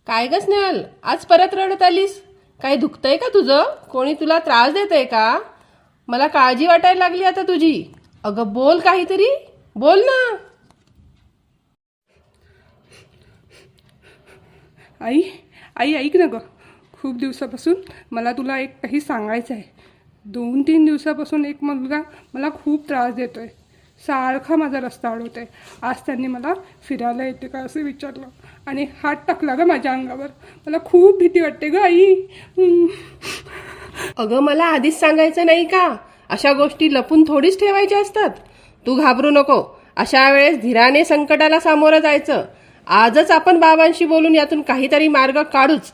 काय ग स्नेहल, आज परत रडत आलीस? काही दुखतंय का तुझं? कोणी तुला त्रास देतंय का? मला काळजी वाटायला लागली आता तुझी. अगं बोल काहीतरी, बोल ना. आई आई ऐक ना गं. खूप दिवसापासून मला तुला एक काही सांगायचं आहे. 2-3 दिवसापासून एक मुलगा मला खूप त्रास देतो आहे. सारखा माझा रस्ता अडवतो आहे. आज त्यांनी मला फिरायला येते का असं विचारलं आणि हात टाकला गं माझ्या अंगावर. मला खूप भीती वाटते गं आई. अगं मला आधीच सांगायचं नाही का? अशा गोष्टी लपून थोडीच ठेवायच्या असतात. तू घाबरू नको. अशा वेळेस धीराने संकटाला सामोरं जायचं. आजच आपण बाबांशी बोलून यातून काहीतरी मार्ग काढूच.